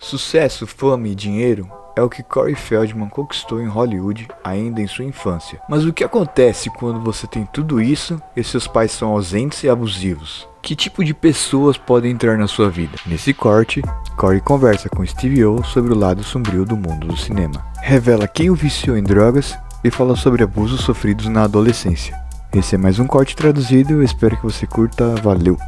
Sucesso, fama e dinheiro é o que Corey Feldman conquistou em Hollywood ainda em sua infância. Mas o que acontece quando você tem tudo isso e seus pais são ausentes e abusivos? Que tipo de pessoas podem entrar na sua vida? Nesse corte, Corey conversa com Steve O sobre o lado sombrio do mundo do cinema. Revela quem o viciou em drogas e fala sobre abusos sofridos na adolescência. Esse é mais um corte traduzido, eu espero que você curta, valeu.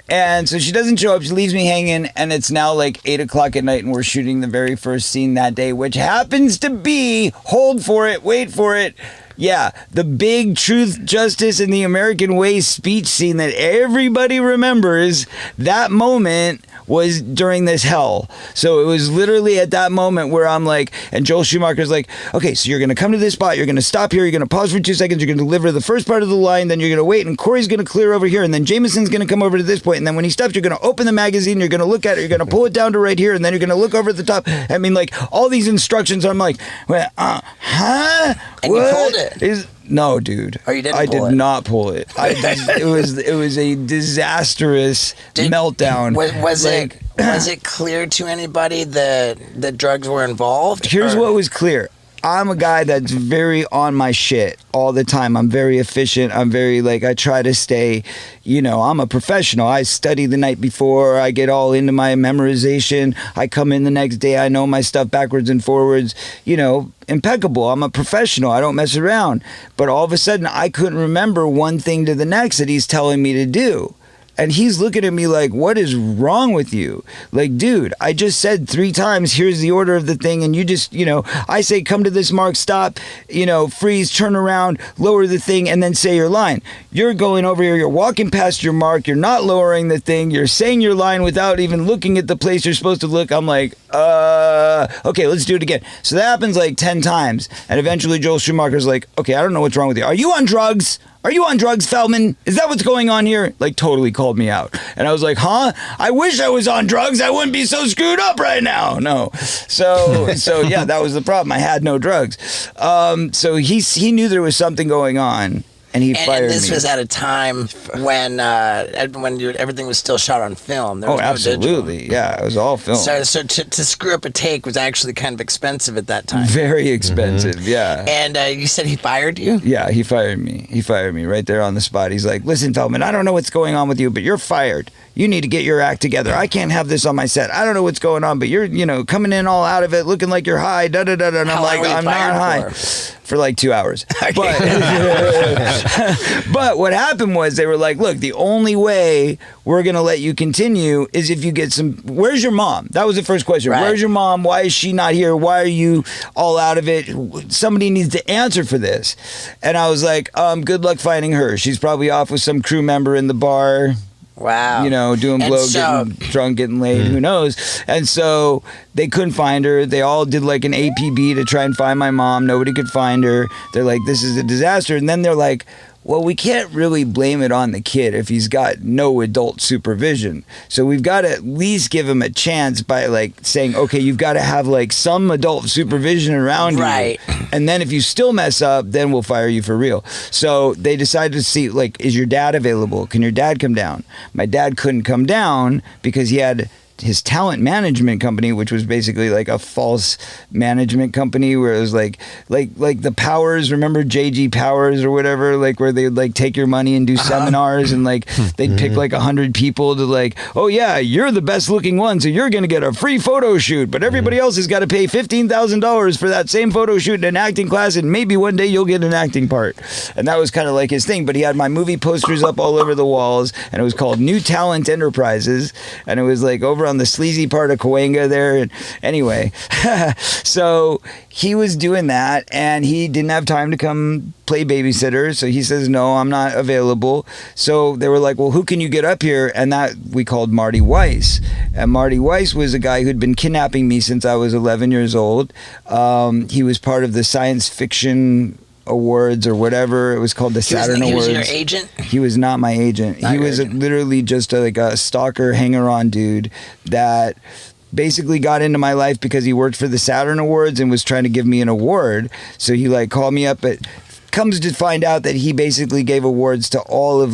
And so she doesn't show up, she leaves me hanging, and it's now like 8 o'clock at night and we're shooting the very first scene that day, which happens to be, hold for it, wait for it, yeah, the big truth, justice, and the American way speech scene that everybody remembers. That moment was during this hell. So it was literally at that moment where I'm like, and Joel Schumacher's like, okay, so you're going to come to this spot, you're going to stop here, you're going to pause for 2 seconds, you're going to deliver the first part of the line, then you're going to wait, and Corey's going to clear over here, and then Jameson's going to come over to this point, and then when he stops, you're going to open the magazine, you're going to look at it, you're going to pull it down to right here, and then you're going to look over at the top. I mean, like, all these instructions, I'm like, huh? And what? you pulled it. No, dude. Oh, you didn't I pull did it. not pull it. It was a disastrous meltdown. Was it clear to anybody that drugs were involved? Here's what was clear. I'm a guy that's very on my shit all the time. I'm very efficient. I'm very, I try to stay, I'm a professional. I study the night before. I get all into my memorization. I come in the next day. I know my stuff backwards and forwards, impeccable. I'm a professional. I don't mess around. But all of a sudden, I couldn't remember one thing to the next that he's telling me to do. And he's looking at me like, what is wrong with you? Like, dude, I just said 3 times, here's the order of the thing. And you just, I say, come to this mark, stop, freeze, turn around, lower the thing, and then say your line. You're going over here, you're walking past your mark, you're not lowering the thing, you're saying your line without even looking at the place you're supposed to look. I'm like, okay, let's do it again. So that happens like 10 times. And eventually Joel Schumacher's like, okay, I don't know what's wrong with you. Are you on drugs? Are you on drugs, Feldman? Is that what's going on here? Like, totally called me out. And I was like, huh? I wish I was on drugs. I wouldn't be so screwed up right now. No. So yeah, that was the problem. I had no drugs. So he knew there was something going on. And he fired me. And this was at a time when everything was still shot on film. There was absolutely. No digital. Yeah, it was all film. So to screw up a take was actually kind of expensive at that time. Very expensive, yeah. And you said he fired you? Yeah, he fired me. He fired me right there on the spot. He's like, listen, Feldman, I don't know what's going on with you, but you're fired. You need to get your act together. I can't have this on my set. I don't know what's going on, but you're, coming in all out of it, looking like you're high, da-da-da-da. And I'm like, I'm not high. For like 2 hours. But what happened was they were like, look, the only way we're going to let you continue is if you get some, where's your mom? That was the first question. Right. Where's your mom? Why is she not here? Why are you all out of it? Somebody needs to answer for this. And I was like, good luck finding her. She's probably off with some crew member in the bar. Wow. Doing blow, getting drunk, getting laid, who knows? And so they couldn't find her. They all did like an APB to try and find my mom. Nobody could find her. They're like, this is a disaster. And then they're like, well, we can't really blame it on the kid if he's got no adult supervision. So we've got to at least give him a chance by saying, okay, you've got to have some adult supervision around you. Right. And then if you still mess up, then we'll fire you for real. So they decided to see, is your dad available? Can your dad come down? My dad couldn't come down because he had his talent management company, which was basically like a false management company where it was like the Powers, remember JG Powers or whatever, where they'd take your money and do seminars and they'd pick 100 people to oh yeah, you're the best looking one, so you're gonna get a free photo shoot, but everybody else has got to pay $15,000 for that same photo shoot in an acting class, and maybe one day you'll get an acting part. And that was kind of his thing. But he had my movie posters up all over the walls, and it was called New Talent Enterprises, and it was over on the sleazy part of Cahuenga there. And anyway, so he was doing that, and he didn't have time to come play babysitter. So he says, no, I'm not available. So they were like, well, who can you get up here? And that we called Marty Weiss. And Marty Weiss was a guy who'd been kidnapping me since I was 11 years old. He was part of the science fiction awards or whatever. It was called the Saturn Awards. He was your agent? He was not my agent. He was literally just a stalker, hanger-on dude that basically got into my life because he worked for the Saturn Awards and was trying to give me an award. So he called me up at comes to find out that he basically gave awards to all of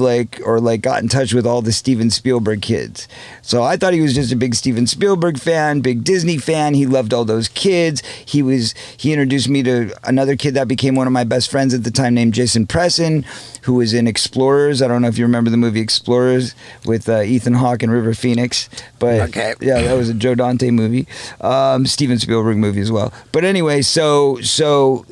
got in touch with all the Steven Spielberg kids. So I thought he was just a big Steven Spielberg fan, big Disney fan. He loved all those kids. He introduced me to another kid that became one of my best friends at the time named Jason Presson, who was in Explorers. I don't know if you remember the movie Explorers with Ethan Hawke and River Phoenix, but okay. Yeah, that was a Joe Dante movie, Steven Spielberg movie as well. But anyway, so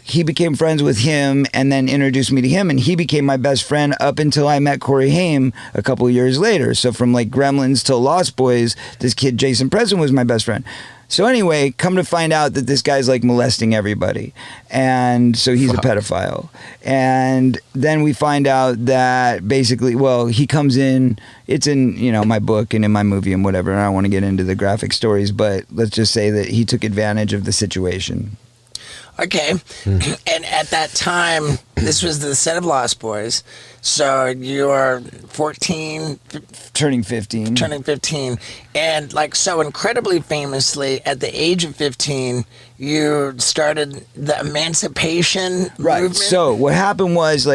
he became friends with him and then introduced me to him, and he became my best friend up until I met Corey Haim a couple of years later. So from like Gremlins till Lost Boys, this kid Jason Preston was my best friend. So anyway, come to find out that this guy's like molesting everybody. And so he's a pedophile. And then we find out that basically, well, he comes in, it's in, my book and in my movie and whatever. And I don't want to get into the graphic stories, but let's just say that he took advantage of the situation. Okay. And at that time, this was the set of Lost Boys. So you're 14. Turning 15. And like so incredibly famously, at the age of 15, you started the emancipation movement. So what happened was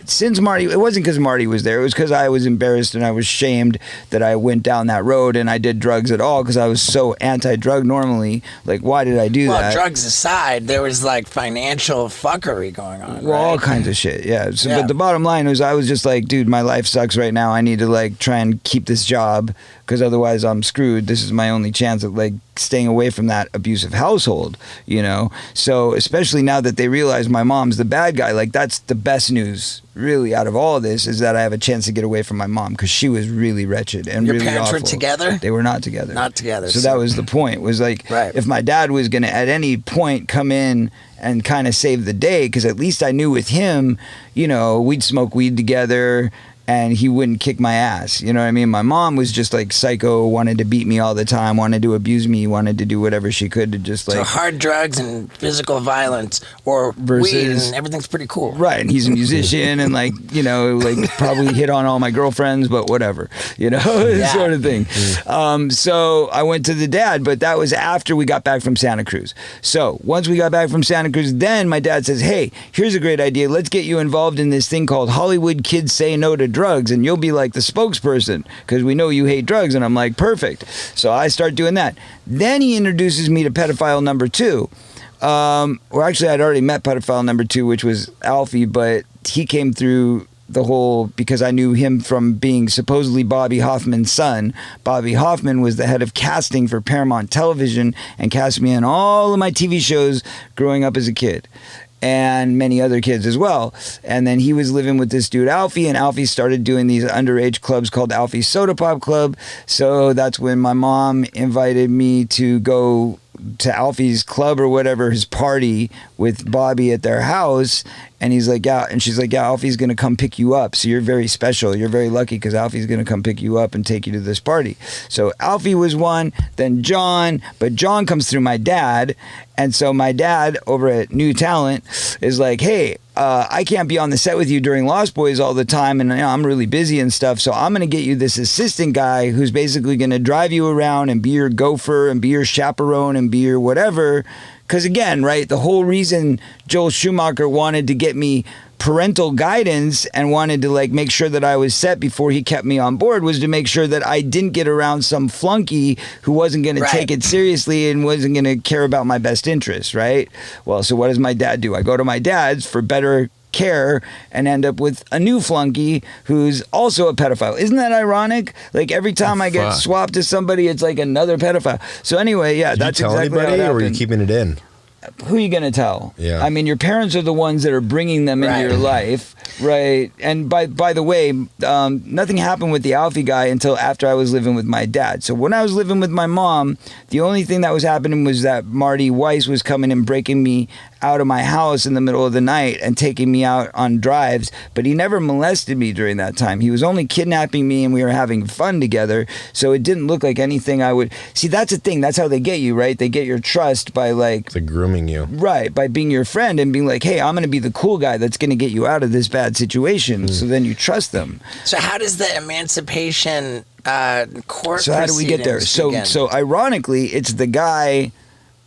since Marty, it wasn't because Marty was there. It was because I was embarrassed and I was shamed that I went down that road and I did drugs at all because I was so anti-drug normally. Like, why did I do that? Well, drugs aside, there was like financial fuckery going on. Well, right? all kinds of shit. Yeah. But the bottom line was I was just like, dude, my life sucks right now. I need to like try and keep this job because otherwise I'm screwed. This is my only chance at like staying away from that abusive household, So especially now that they realize my mom's the bad guy, like that's the best news really out of all of this is that I have a chance to get away from my mom because she was really wretched and Your really parents awful. were together? They were not together. Not together. So that was the point, was like if my dad was going to at any point come in and kind of save the day, because at least I knew with him, we'd smoke weed together and he wouldn't kick my ass. You know what I mean? My mom was just like psycho, wanted to beat me all the time, wanted to abuse me, wanted to do whatever she could to just like... So hard drugs and physical violence or weed and everything's pretty cool. Right, and he's a musician and probably hit on all my girlfriends, but whatever, sort of thing. So I went to the dad, but that was after we got back from Santa Cruz. So once we got back from Santa Cruz, then my dad says, hey, here's a great idea. Let's get you involved in this thing called Hollywood Kids Say No to Drugs, and you'll be like the spokesperson because we know you hate drugs. And I'm like, perfect. So I start doing that. Then he introduces me to pedophile number 2. Actually, I'd already met pedophile number 2, which was Alfie, but he came through the whole because I knew him from being supposedly Bobby Hoffman's son. Bobby Hoffman was the head of casting for Paramount Television and cast me in all of my TV shows growing up as a kid. And many other kids as well. And then he was living with this dude, Alfie, and Alfie started doing these underage clubs called Alfie's Soda Pop Club. So that's when my mom invited me to go to Alfie's club or whatever, his party with Bobby at their house. And he's like, yeah. And she's like, yeah, Alfie's going to come pick you up. So you're very special. You're very lucky because Alfie's going to come pick you up and take you to this party. So Alfie was one, then John, but John comes through my dad. And so my dad over at New Talent is like, hey, I can't be on the set with you during Lost Boys all the time, and I'm really busy and stuff, so I'm going to get you this assistant guy who's basically going to drive you around and be your gopher and be your chaperone and be your whatever. Because again, right, the whole reason Joel Schumacher wanted to get me parental guidance and wanted to like make sure that I was set before he kept me on board was to make sure that I didn't get around some flunky who wasn't going to take it seriously and wasn't going to care about my best interests, right? Well, so what does my dad do? I go to my dad's for better care and end up with a new flunky who's also a pedophile. Isn't that ironic? Like every time I get swapped to somebody, it's like another pedophile. So anyway, yeah, that's exactly what happened. Or are you keeping it in? Who are you going to tell? Yeah. I mean, your parents are the ones that are bringing them into your life, right? And by the way, nothing happened with the Alfie guy until after I was living with my dad. So when I was living with my mom, the only thing that was happening was that Marty Weiss was coming and breaking me out of my house in the middle of the night and taking me out on drives, but he never molested me during that time. He was only kidnapping me and we were having fun together, so it didn't look like anything I would... See, that's the thing. That's how they get you, right? They get your trust by like... They're grooming you. Right, by being your friend and being like, hey, I'm going to be the cool guy that's going to get you out of this bad situation, so then you trust them. So how does the emancipation court So how do we get there? So ironically, it's the guy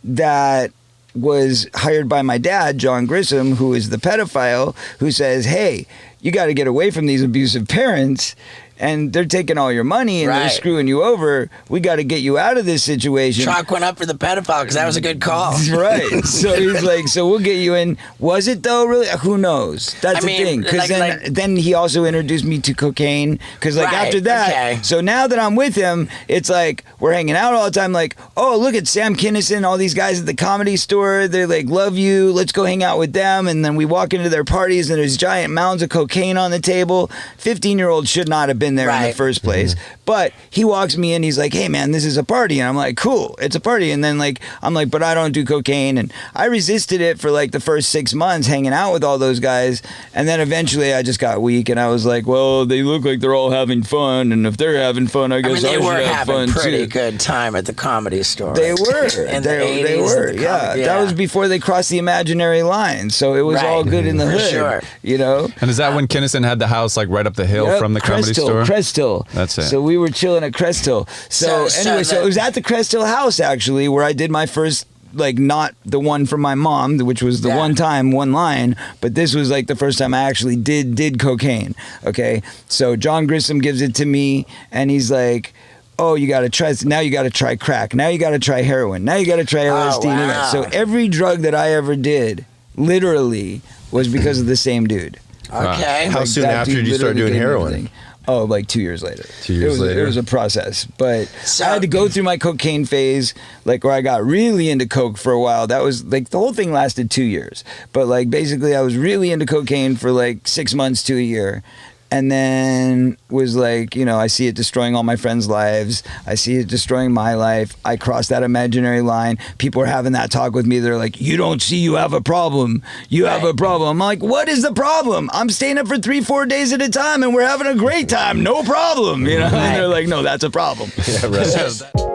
that was hired by my dad, John Grissom, who is the pedophile, who says, hey, you got to get away from these abusive parents. And they're taking all your money and they're screwing you over. We got to get you out of this situation. Chalk went up for the pedophile because that was a good call. Right. So he's like, so we'll get you in. Was it though? Really? Who knows? That's the thing. Because then he also introduced me to cocaine. Because after that, so now that I'm with him, it's like we're hanging out all the time. Like, oh, look at Sam Kinison, all these guys at the Comedy Store. They're like, love you. Let's go hang out with them. And then we walk into their parties and there's giant mounds of cocaine on the table. 15-year-old should not have been there in the first place. But he walks me in, he's like, hey man, this is a party. And I'm like, cool, it's a party. And then I'm like, but I don't do cocaine. And I resisted it for the first 6 months hanging out with all those guys. And then eventually I just got weak and I was like, well, they look like they're all having fun. And if they're having fun, I guess I should have fun too. They were having pretty good time at the Comedy Store. They were. They were. Yeah. That was before they crossed the imaginary line. So it was all good in the hood. Sure. You know? And is that when Kinison had the house right up the hill from the Comedy Store? Crest Hill. That's it. So we were chilling at Crest Hill. So it was at the Crest Hill house actually where I did my first not the one from my mom, which was the one time, one line, but this was the first time I actually did cocaine. Okay. So John Grissom gives it to me and he's like, oh, you got to try, now you got to try crack. Now you got to try heroin. Now you got to try LSD. Oh, wow. So every drug that I ever did literally was because of the same dude. Okay. How soon after did you start doing heroin? Everything. Oh, 2 years later. 2 years later. It was a process, but I had to go through my cocaine phase, where I got really into coke for a while. That was the whole thing lasted 2 years, but basically I was really into cocaine for 6 months to a year. And then was I see it destroying all my friends' lives. I see it destroying my life. I crossed that imaginary line. People are having that talk with me. They're like, you don't see you have a problem. You have a problem. I'm like, what is the problem? I'm staying up for 3-4 days at a time and we're having a great time. No problem. And they're like, no, that's a problem. Yeah, right.